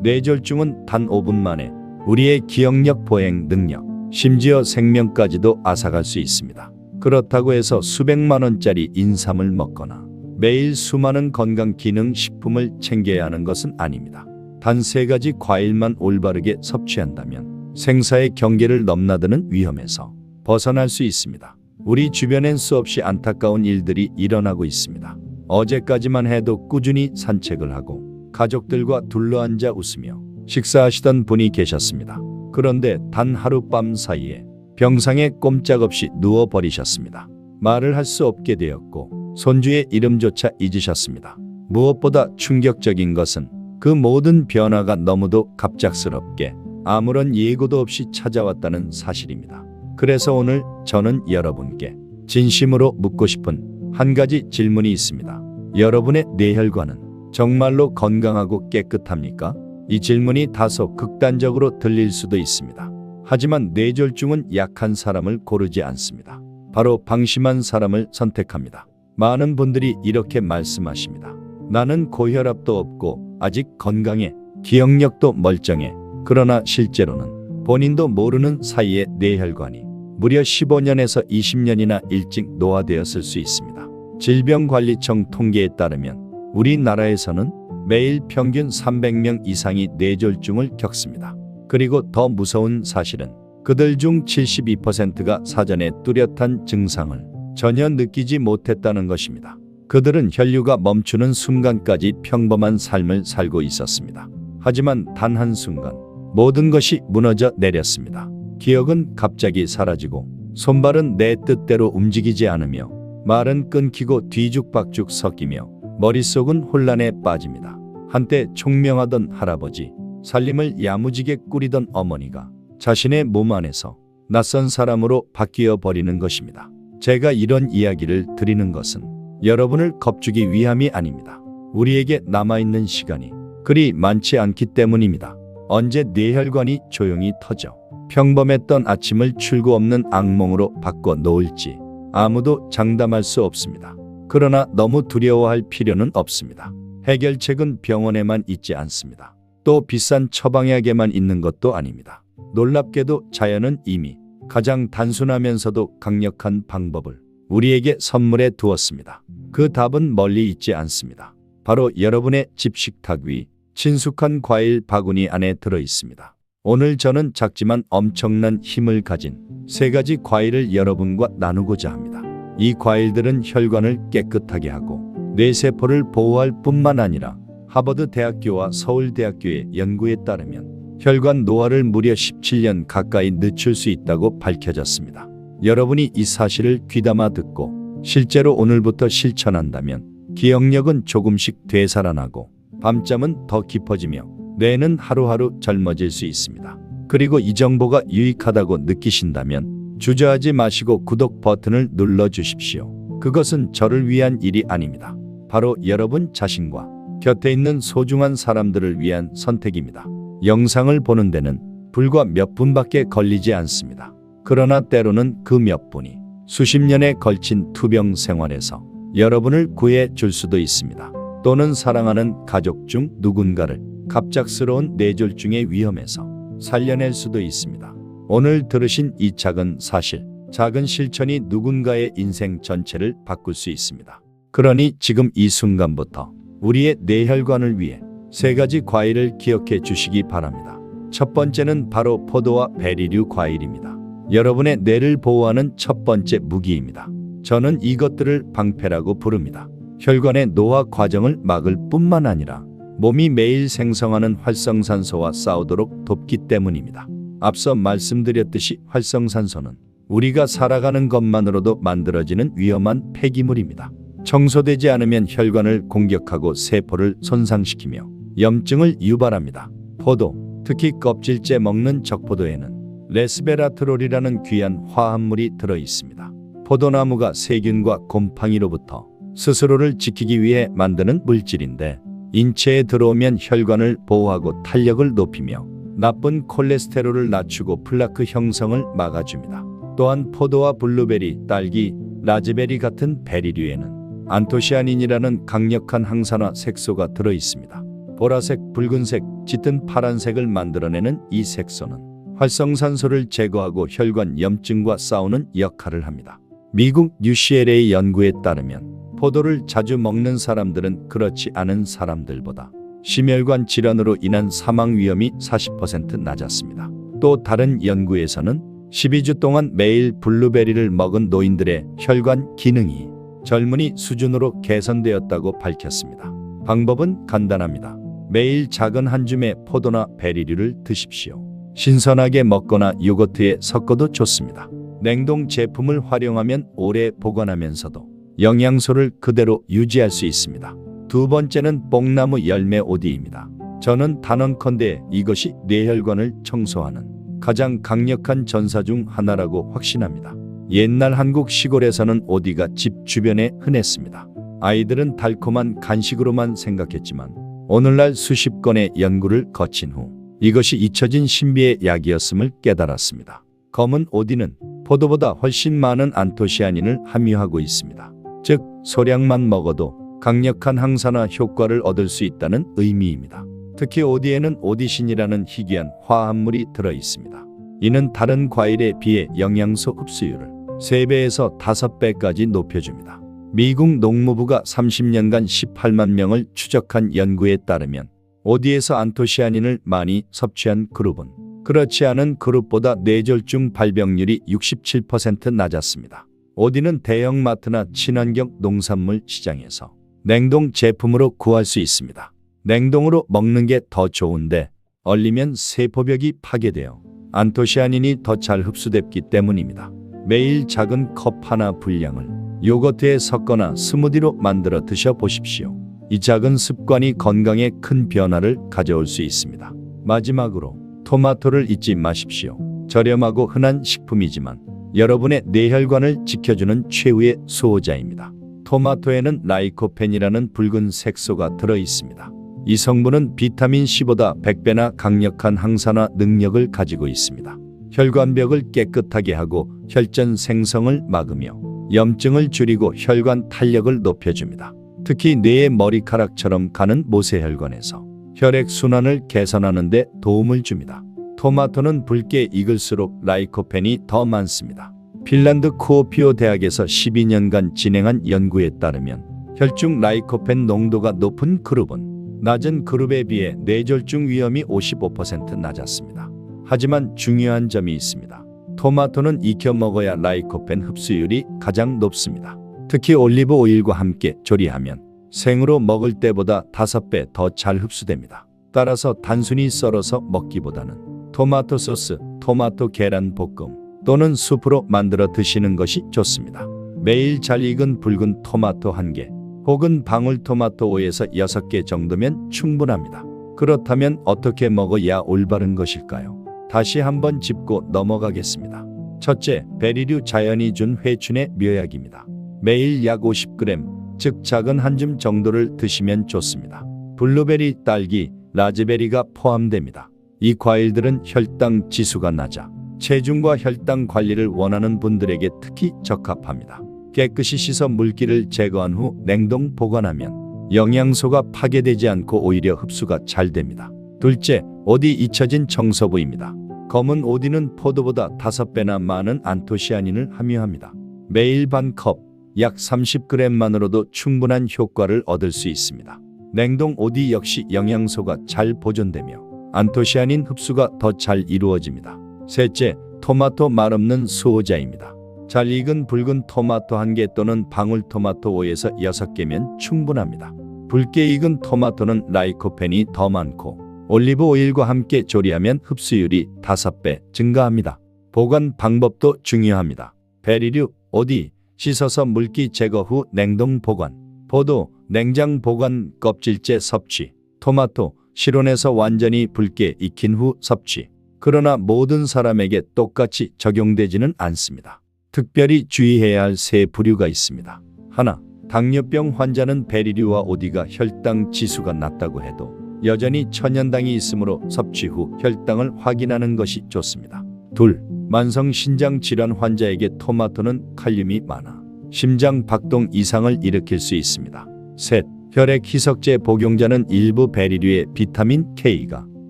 뇌졸중은 단 5분 만에 우리의 기억력, 보행 능력, 심지어 생명까지도 앗아갈 수 있습니다. 그렇다고 해서 수백만 원짜리 인삼을 먹거나 매일 수많은 건강기능식품을 챙겨야 하는 것은 아닙니다. 단 3가지 과일만 올바르게 섭취한다면 생사의 경계를 넘나드는 위험에서 벗어날 수 있습니다. 우리 주변엔 수없이 안타까운 일들이 일어나고 있습니다. 어제까지만 해도 꾸준히 산책을 하고 가족들과 둘러앉아 웃으며 식사하시던 분이 계셨습니다. 그런데 단 하룻밤 사이에 병상에 꼼짝없이 누워버리셨습니다. 말을 할 수 없게 되었고 손주의 이름조차 잊으셨습니다. 무엇보다 충격적인 것은 그 모든 변화가 너무도 갑작스럽게 아무런 예고도 없이 찾아왔다는 사실입니다. 그래서 오늘 저는 여러분께 진심으로 묻고 싶은 한 가지 질문이 있습니다. 여러분의 뇌혈관은 정말로 건강하고 깨끗합니까? 이 질문이 다소 극단적으로 들릴 수도 있습니다. 하지만 뇌졸중은 약한 사람을 고르지 않습니다. 바로 방심한 사람을 선택합니다. 많은 분들이 이렇게 말씀하십니다. 나는 고혈압도 없고 아직 건강해. 기억력도 멀쩡해. 그러나 실제로는 본인도 모르는 사이에 뇌혈관이 무려 15년에서 20년이나 일찍 노화되었을 수 있습니다. 질병관리청 통계에 따르면 우리나라에서는 매일 평균 300명 이상이 뇌졸중을 겪습니다. 그리고 더 무서운 사실은 그들 중 72%가 사전에 뚜렷한 증상을 전혀 느끼지 못했다는 것입니다. 그들은 혈류가 멈추는 순간까지 평범한 삶을 살고 있었습니다. 하지만 단 한순간 모든 것이 무너져 내렸습니다. 기억은 갑자기 사라지고 손발은 내 뜻대로 움직이지 않으며 말은 끊기고 뒤죽박죽 섞이며 머릿속은 혼란에 빠집니다. 한때 총명하던 할아버지, 살림을 야무지게 꾸리던 어머니가 자신의 몸 안에서 낯선 사람으로 바뀌어 버리는 것입니다. 제가 이런 이야기를 드리는 것은 여러분을 겁주기 위함이 아닙니다. 우리에게 남아있는 시간이 그리 많지 않기 때문입니다. 언제 뇌혈관이 조용히 터져 평범했던 아침을 출구 없는 악몽으로 바꿔 놓을지 아무도 장담할 수 없습니다. 그러나 너무 두려워할 필요는 없습니다. 해결책은 병원에만 있지 않습니다. 또 비싼 처방약에만 있는 것도 아닙니다. 놀랍게도 자연은 이미 가장 단순하면서도 강력한 방법을 우리에게 선물해 두었습니다. 그 답은 멀리 있지 않습니다. 바로 여러분의 집 식탁 위 친숙한 과일 바구니 안에 들어 있습니다. 오늘 저는 작지만 엄청난 힘을 가진 3가지 과일을 여러분과 나누고자 합니다. 이 과일들은 혈관을 깨끗하게 하고 뇌세포를 보호할 뿐만 아니라 하버드 대학교와 서울대학교의 연구에 따르면 혈관 노화를 무려 17년 가까이 늦출 수 있다고 밝혀졌습니다. 여러분이 이 사실을 귀담아 듣고 실제로 오늘부터 실천한다면 기억력은 조금씩 되살아나고 밤잠은 더 깊어지며 뇌는 하루하루 젊어질 수 있습니다. 그리고 이 정보가 유익하다고 느끼신다면 주저하지 마시고 구독 버튼을 눌러주십시오. 그것은 저를 위한 일이 아닙니다. 바로 여러분 자신과 곁에 있는 소중한 사람들을 위한 선택입니다. 영상을 보는 데는 불과 몇 분밖에 걸리지 않습니다. 그러나 때로는 그 몇 분이 수십 년에 걸친 투병 생활에서 여러분을 구해 줄 수도 있습니다. 또는 사랑하는 가족 중 누군가를 갑작스러운 뇌졸중의 위험에서 살려낼 수도 있습니다. 오늘 들으신 이 작은 사실, 작은 실천이 누군가의 인생 전체를 바꿀 수 있습니다. 그러니 지금 이 순간부터 우리의 뇌혈관을 위해 3가지 과일을 기억해 주시기 바랍니다. 첫 번째는 바로 포도와 베리류 과일입니다. 여러분의 뇌를 보호하는 첫 번째 무기입니다. 저는 이것들을 방패라고 부릅니다. 혈관의 노화 과정을 막을 뿐만 아니라 몸이 매일 생성하는 활성산소와 싸우도록 돕기 때문입니다. 앞서 말씀드렸듯이 활성산소는 우리가 살아가는 것만으로도 만들어지는 위험한 폐기물입니다. 청소되지 않으면 혈관을 공격하고 세포를 손상시키며 염증을 유발합니다. 포도, 특히 껍질째 먹는 적포도에는 레스베라트롤이라는 귀한 화합물이 들어 있습니다. 포도나무가 세균과 곰팡이로부터 스스로를 지키기 위해 만드는 물질인데 인체에 들어오면 혈관을 보호하고 탄력을 높이며 나쁜 콜레스테롤을 낮추고 플라크 형성을 막아줍니다. 또한 포도와 블루베리, 딸기, 라즈베리 같은 베리류에는 안토시아닌이라는 강력한 항산화 색소가 들어 있습니다. 보라색, 붉은색, 짙은 파란색을 만들어내는 이 색소는 활성산소를 제거하고 혈관 염증과 싸우는 역할을 합니다. 미국 UCLA 연구에 따르면 포도를 자주 먹는 사람들은 그렇지 않은 사람들보다 심혈관 질환으로 인한 사망 위험이 40% 낮았습니다. 또 다른 연구에서는 12주 동안 매일 블루베리를 먹은 노인들의 혈관 기능이 젊은이 수준으로 개선되었다고 밝혔습니다. 방법은 간단합니다. 매일 작은 한 줌의 포도나 베리류를 드십시오. 신선하게 먹거나 요거트에 섞어도 좋습니다. 냉동 제품을 활용하면 오래 보관하면서도 영양소를 그대로 유지할 수 있습니다. 두 번째는 뽕나무 열매 오디입니다. 저는 단언컨대 이것이 뇌혈관을 청소하는 가장 강력한 전사 중 하나라고 확신합니다. 옛날 한국 시골에서는 오디가 집 주변에 흔했습니다. 아이들은 달콤한 간식으로만 생각했지만 오늘날 수십 건의 연구를 거친 후 이것이 잊혀진 신비의 약이었음을 깨달았습니다. 검은 오디는 포도보다 훨씬 많은 안토시아닌을 함유하고 있습니다. 즉 소량만 먹어도 강력한 항산화 효과를 얻을 수 있다는 의미입니다. 특히 오디에는 오디신이라는 희귀한 화합물이 들어 있습니다. 이는 다른 과일에 비해 영양소 흡수율을 3배에서 5배까지 높여줍니다. 미국 농무부가 30년간 18만 명을 추적한 연구에 따르면 오디에서 안토시아닌을 많이 섭취한 그룹은 그렇지 않은 그룹보다 뇌졸중 발병률이 67% 낮았습니다. 오디는 대형마트나 친환경 농산물 시장에서 냉동 제품으로 구할 수 있습니다. 냉동으로 먹는 게 더 좋은데 얼리면 세포벽이 파괴되어 안토시아닌이 더 잘 흡수됐기 때문입니다. 매일 작은 컵 하나 분량을 요거트에 섞거나 스무디로 만들어 드셔보십시오. 이 작은 습관이 건강에 큰 변화를 가져올 수 있습니다. 마지막으로 토마토를 잊지 마십시오. 저렴하고 흔한 식품이지만 여러분의 뇌혈관을 지켜주는 최후의 수호자입니다. 토마토에는 라이코펜이라는 붉은 색소가 들어 있습니다. 이 성분은 비타민 C보다 100배나 강력한 항산화 능력을 가지고 있습니다. 혈관벽을 깨끗하게 하고 혈전 생성을 막으며 염증을 줄이고 혈관 탄력을 높여줍니다. 특히 뇌의 머리카락처럼 가는 모세혈관에서 혈액순환을 개선하는 데 도움을 줍니다. 토마토는 붉게 익을수록 라이코펜이 더 많습니다. 핀란드 쿠오피오 대학에서 12년간 진행한 연구에 따르면 혈중 라이코펜 농도가 높은 그룹은 낮은 그룹에 비해 뇌졸중 위험이 55% 낮았습니다. 하지만 중요한 점이 있습니다. 토마토는 익혀 먹어야 라이코펜 흡수율이 가장 높습니다. 특히 올리브 오일과 함께 조리하면 생으로 먹을 때보다 5배 더 잘 흡수됩니다. 따라서 단순히 썰어서 먹기보다는 토마토 소스, 토마토 계란 볶음 또는 수프로 만들어 드시는 것이 좋습니다. 매일 잘 익은 붉은 토마토 1개 혹은 방울토마토 5에서 6개 정도면 충분합니다. 그렇다면 어떻게 먹어야 올바른 것일까요? 다시 한번 짚고 넘어가겠습니다. 첫째, 베리류 자연이 준 회춘의 묘약입니다. 매일 약 50g, 즉 작은 한 줌 정도를 드시면 좋습니다. 블루베리, 딸기, 라즈베리가 포함됩니다. 이 과일들은 혈당 지수가 낮아 체중과 혈당 관리를 원하는 분들에게 특히 적합합니다. 깨끗이 씻어 물기를 제거한 후 냉동 보관하면 영양소가 파괴되지 않고 오히려 흡수가 잘 됩니다. 둘째, 오디 잊혀진 청소부입니다. 검은 오디는 포도보다 5배나 많은 안토시아닌을 함유합니다. 매일 반 컵, 약 30g만으로도 충분한 효과를 얻을 수 있습니다. 냉동 오디 역시 영양소가 잘 보존되며 안토시아닌 흡수가 더 잘 이루어집니다. 셋째, 토마토 말없는 수호자입니다. 잘 익은 붉은 토마토 1개 또는 방울토마토 5에서 6개면 충분합니다. 붉게 익은 토마토는 라이코펜이 더 많고 올리브 오일과 함께 조리하면 흡수율이 5배 증가합니다. 보관 방법도 중요합니다. 베리류, 오디, 씻어서 물기 제거 후 냉동 보관. 포도, 냉장 보관, 껍질째 섭취. 토마토, 실온에서 완전히 붉게 익힌 후 섭취. 그러나 모든 사람에게 똑같이 적용되지는 않습니다. 특별히 주의해야 할 세 부류가 있습니다. 하나, 당뇨병 환자는 베리류와 오디가 혈당 지수가 낮다고 해도 여전히 천연당이 있으므로 섭취 후 혈당을 확인하는 것이 좋습니다. 둘, 만성 신장 질환 환자에게 토마토는 칼륨이 많아 심장 박동 이상을 일으킬 수 있습니다. 셋, 혈액 희석제 복용자는 일부 베리류의 비타민 K가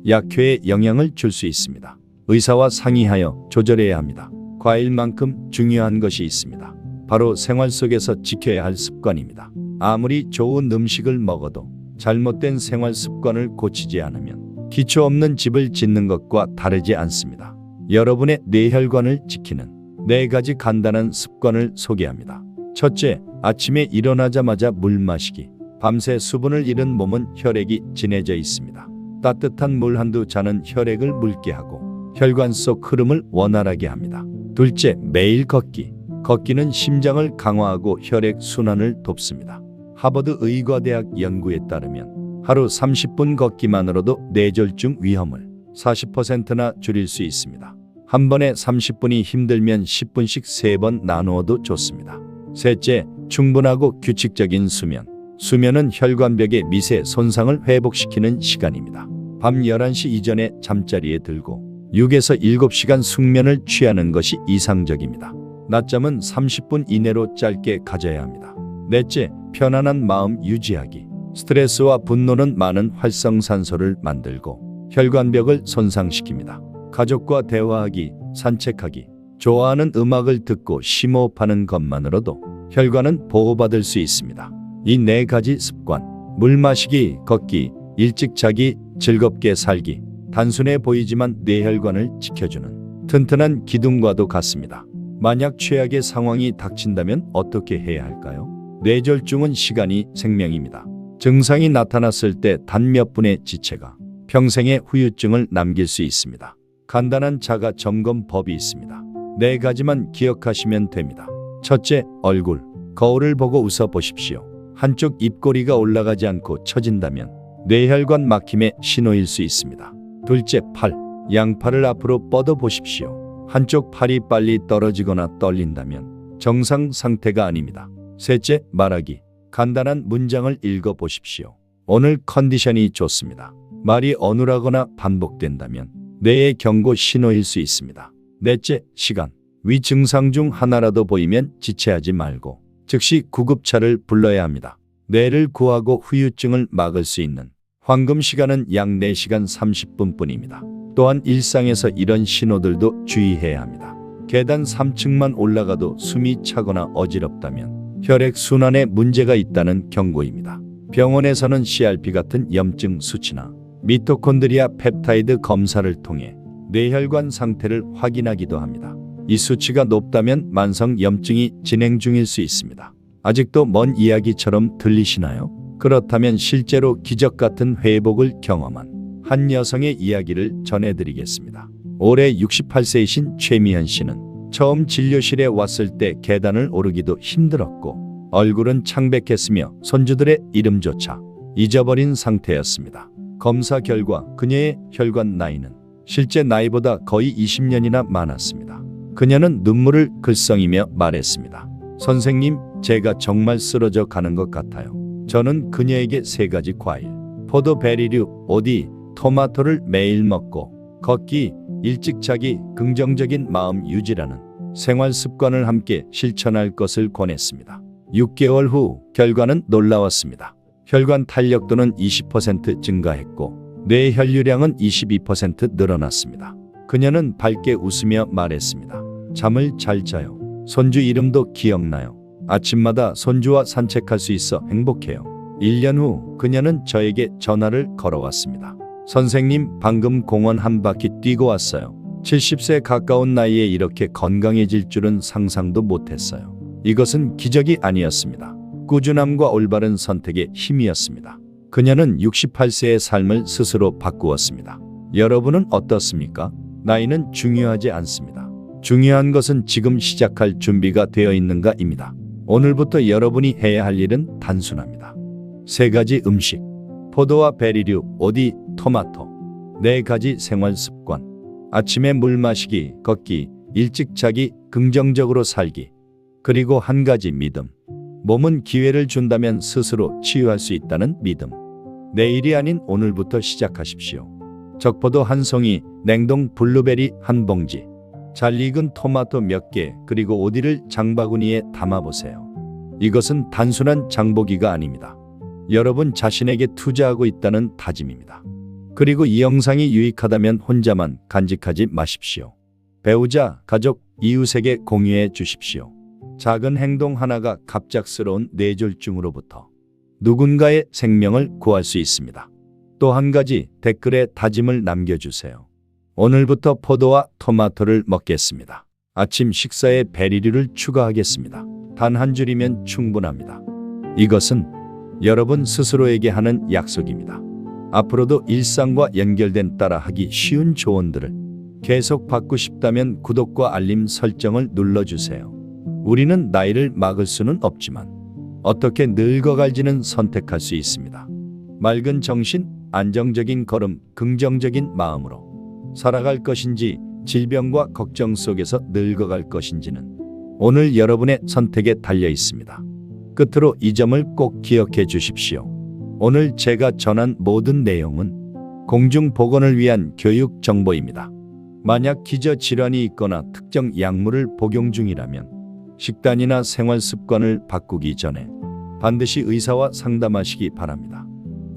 약효에 영향을 줄 수 있습니다. 의사와 상의하여 조절해야 합니다. 과일만큼 중요한 것이 있습니다. 바로 생활 속에서 지켜야 할 습관입니다. 아무리 좋은 음식을 먹어도 잘못된 생활 습관을 고치지 않으면 기초 없는 집을 짓는 것과 다르지 않습니다. 여러분의 뇌혈관을 지키는 4가지 간단한 습관을 소개합니다. 첫째, 아침에 일어나자마자 물 마시기. 밤새 수분을 잃은 몸은 혈액이 진해져 있습니다. 따뜻한 물 한두 잔은 혈액을 묽게 하고 혈관 속 흐름을 원활하게 합니다. 둘째, 매일 걷기. 걷기는 심장을 강화하고 혈액 순환을 돕습니다. 하버드 의과대학 연구에 따르면 하루 30분 걷기만으로도 뇌졸중 위험을 40%나 줄일 수 있습니다. 한 번에 30분이 힘들면 10분씩 3번 나누어도 좋습니다. 셋째, 충분하고 규칙적인 수면. 수면은 혈관벽의 미세 손상을 회복시키는 시간입니다. 밤 11시 이전에 잠자리에 들고 6에서 7시간 숙면을 취하는 것이 이상적입니다. 낮잠은 30분 이내로 짧게 가져야 합니다. 넷째, 편안한 마음 유지하기. 스트레스와 분노는 많은 활성산소를 만들고 혈관벽을 손상시킵니다. 가족과 대화하기, 산책하기, 좋아하는 음악을 듣고 심호흡하는 것만으로도 혈관은 보호받을 수 있습니다. 이 4가지 습관, 물 마시기, 걷기, 일찍 자기, 즐겁게 살기, 단순해 보이지만 뇌혈관을 지켜주는 튼튼한 기둥과도 같습니다. 만약 최악의 상황이 닥친다면 어떻게 해야 할까요? 뇌졸중은 시간이 생명입니다. 증상이 나타났을 때 단 몇 분의 지체가 평생의 후유증을 남길 수 있습니다. 간단한 자가 점검법이 있습니다. 4가지만 기억하시면 됩니다. 첫째, 얼굴. 거울을 보고 웃어 보십시오. 한쪽 입꼬리가 올라가지 않고 처진다면 뇌혈관 막힘의 신호일 수 있습니다. 둘째, 팔. 양팔을 앞으로 뻗어 보십시오. 한쪽 팔이 빨리 떨어지거나 떨린다면 정상 상태가 아닙니다. 셋째, 말하기. 간단한 문장을 읽어 보십시오. 오늘 컨디션이 좋습니다. 말이 어눌하거나 반복된다면 뇌의 경고 신호일 수 있습니다. 넷째, 시간. 위 증상 중 하나라도 보이면 지체하지 말고 즉시 구급차를 불러야 합니다. 뇌를 구하고 후유증을 막을 수 있는 황금 시간은 약 4시간 30분뿐입니다. 또한 일상에서 이런 신호들도 주의해야 합니다. 계단 3층만 올라가도 숨이 차거나 어지럽다면 혈액 순환에 문제가 있다는 경고입니다. 병원에서는 CRP 같은 염증 수치나 미토콘드리아 펩타이드 검사를 통해 뇌혈관 상태를 확인하기도 합니다. 이 수치가 높다면 만성 염증이 진행 중일 수 있습니다. 아직도 먼 이야기처럼 들리시나요? 그렇다면 실제로 기적 같은 회복을 경험한 한 여성의 이야기를 전해드리겠습니다. 올해 68세이신 최미현 씨는 처음 진료실에 왔을 때 계단을 오르기도 힘들었고 얼굴은 창백했으며 손주들의 이름조차 잊어버린 상태였습니다. 검사 결과 그녀의 혈관 나이는 실제 나이보다 거의 20년이나 많았습니다. 그녀는 눈물을 글썽이며 말했습니다. 선생님, 제가 정말 쓰러져 가는 것 같아요. 저는 그녀에게 3가지 과일, 포도, 베리류, 오디, 토마토를 매일 먹고 걷기, 일찍 자기, 긍정적인 마음 유지라는 생활 습관을 함께 실천할 것을 권했습니다. 6개월 후 결과는 놀라웠습니다. 혈관 탄력도는 20% 증가했고 뇌 혈류량은 22% 늘어났습니다. 그녀는 밝게 웃으며 말했습니다. 잠을 잘 자요. 손주 이름도 기억나요. 아침마다 손주와 산책할 수 있어 행복해요. 1년 후 그녀는 저에게 전화를 걸어왔습니다. 선생님, 방금 공원 한 바퀴 뛰고 왔어요. 70세 가까운 나이에 이렇게 건강해질 줄은 상상도 못했어요. 이것은 기적이 아니었습니다. 꾸준함과 올바른 선택의 힘이었습니다. 그녀는 68세의 삶을 스스로 바꾸었습니다. 여러분은 어떻습니까? 나이는 중요하지 않습니다. 중요한 것은 지금 시작할 준비가 되어 있는가입니다. 오늘부터 여러분이 해야 할 일은 단순합니다. 3가지 음식, 포도와 베리류, 오디, 토마토. 4가지 생활 습관. 아침에 물 마시기, 걷기, 일찍 자기, 긍정적으로 살기. 그리고 1가지 믿음. 몸은 기회를 준다면 스스로 치유할 수 있다는 믿음. 내일이 아닌 오늘부터 시작하십시오. 적포도 한 송이, 냉동 블루베리 한 봉지, 잘 익은 토마토 몇 개, 그리고 오디를 장바구니에 담아보세요. 이것은 단순한 장보기가 아닙니다. 여러분 자신에게 투자하고 있다는 다짐입니다. 그리고 이 영상이 유익하다면 혼자만 간직하지 마십시오. 배우자, 가족, 이웃에게 공유해 주십시오. 작은 행동 하나가 갑작스러운 뇌졸중으로부터 누군가의 생명을 구할 수 있습니다. 또 한 가지 댓글에 다짐을 남겨주세요. 오늘부터 포도와 토마토를 먹겠습니다. 아침 식사에 베리류를 추가하겠습니다. 단 한 줄이면 충분합니다. 이것은 여러분 스스로에게 하는 약속입니다. 앞으로도 일상과 연결된 따라하기 쉬운 조언들을 계속 받고 싶다면 구독과 알림 설정을 눌러주세요. 우리는 나이를 막을 수는 없지만 어떻게 늙어갈지는 선택할 수 있습니다. 맑은 정신, 안정적인 걸음, 긍정적인 마음으로 살아갈 것인지 질병과 걱정 속에서 늙어갈 것인지는 오늘 여러분의 선택에 달려 있습니다. 끝으로 이 점을 꼭 기억해 주십시오. 오늘 제가 전한 모든 내용은 공중보건을 위한 교육 정보입니다. 만약 기저질환이 있거나 특정 약물을 복용 중이라면 식단이나 생활 습관을 바꾸기 전에 반드시 의사와 상담하시기 바랍니다.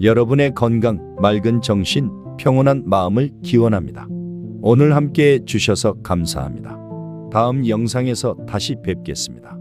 여러분의 건강, 맑은 정신, 평온한 마음을 기원합니다. 오늘 함께해 주셔서 감사합니다. 다음 영상에서 다시 뵙겠습니다.